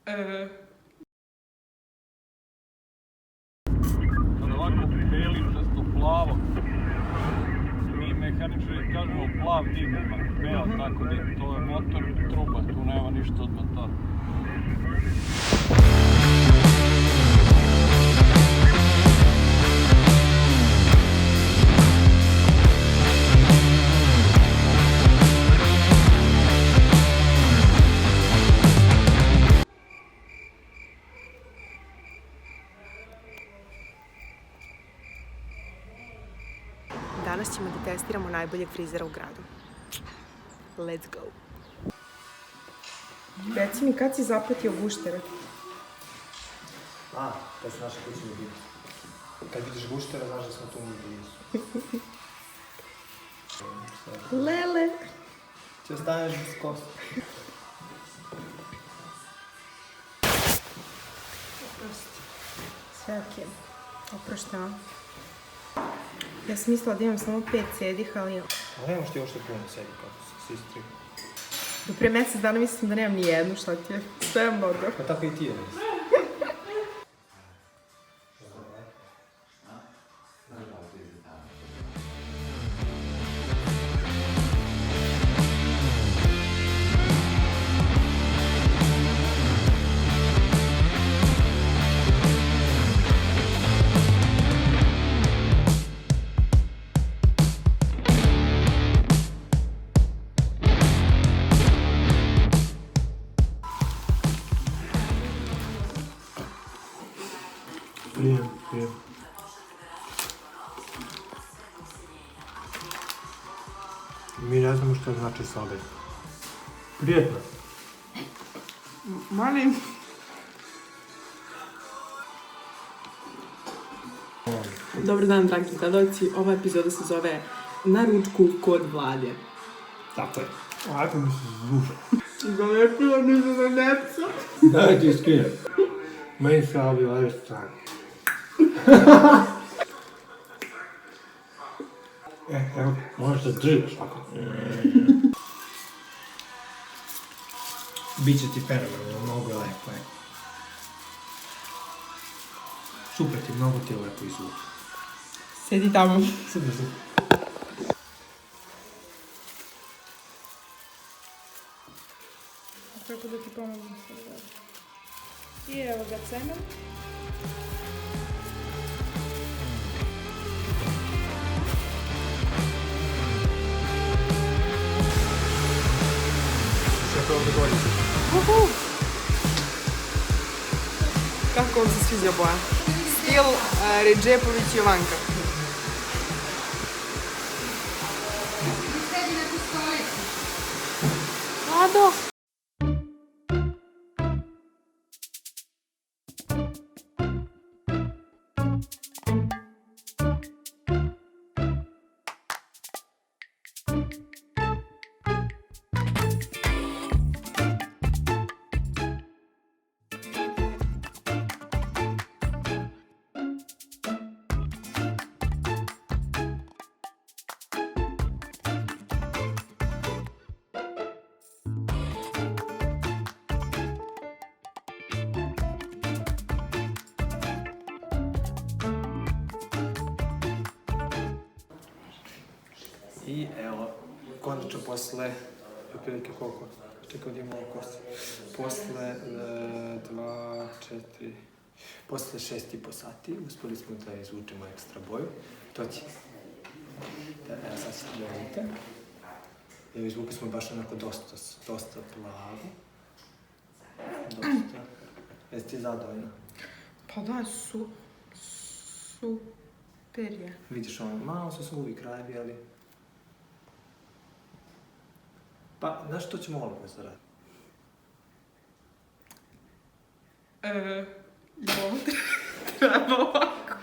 Kada ovako beličasto plavo, mi mehaničari kažemo plav dim, beo tako dim, to je motor truba, tu nema ništa od motora. Danas ćemo da testiramo najboljeg frizera u gradu. Let's go! Reci mi, kad si zapletio guštere? To su naše kućne ljubimci. Kad vidiš guštera, znaš da smo tu mi blizu. Lele! Ti ostaneš bez kosa. Oprosti. Sve okej. Oproštam. Ja sam mislila da imam samo 5 sedih, ali... Ali nemoš ti uopšte puno sedi kako si istri. Do pre mjesec dana mislim da nemam ni jednu, šta ti je? Sve je mnogo. Pa tako i ti je. Прием. Mi ne znamo što znači sladaj. Prijetno. Molim. Dobar dan, dragi gledalci. Ova epizoda se zove Na ručku kod Vlade. Tako je. Ovako mi se zvuša. Zalepila mi se na nepsa. Daj ti skinem. Meni se ovi ove strane. Evo, možeš da držiš tako. Biće ti fenomenalno, mnogo je lepo. Super ti, mnogo ti je lepo izvuče. Sedi tamo. Super. Kako da ti pomogu sada? I evo ga cement. Sve to ovdje gori. Kako vam se sviđa boja? Stil Redžepović Jovanka. Sedi na tu stolicu. Ado! I evo, konačno posle, otprilike koliko? Čekaj da imamo kosti. Posle 2, 4, posle 6,5 sati uspeli smo da izvučemo ekstra boju. To će. Evo sad ćete da vidite. Evo izvukli smo baš onako dosta plavo. Dosta. Jesi ti zadovoljna? Pa da, super je. Vidiš ono, malo su suvi krajevi, ali... Pa, znaš što ćemo ovo da raditi? Ovo treba ovako.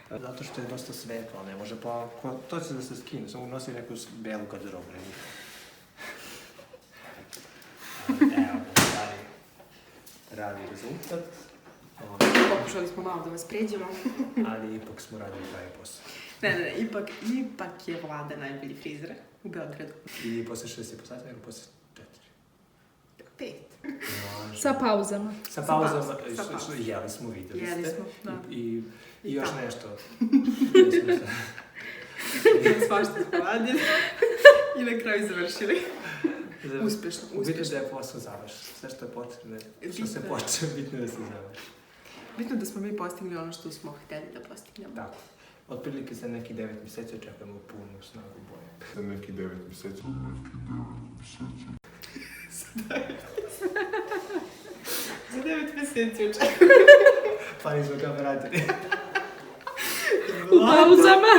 Zato što je dosta svetlo, ne može pa... To će da se skine, samo nosi neku belu garderobu. Evo, pravi rezultat. Pokušali smo malo da vas pređemo. Ali ipak smo radili pravi posao. Ne, ipak je Vlada najbolji frizer u Beogradu. I posle 6,5 sati, nego posle 4. 5. Može. možemo. Sa pauzama. Sa pauzama, Sa pauzama. jeli smo, vidjeli ste. Jeli smo, da. I još tako. nešto. Svašta smo radili i na kraju završili. Uspješno. Bitno da je posao završen. Sve što je potrebno, što se počne, bitno da se završi. Bitno da smo mi postigli ono što smo htjeli da postignemo. Tako. Otprilike za neki 9 mjeseci očekujemo punu snagu boja. Za neki 9 mjeseci. Za 9 mjeseci očekujemo. Pa nismo kao radili. U pauzama.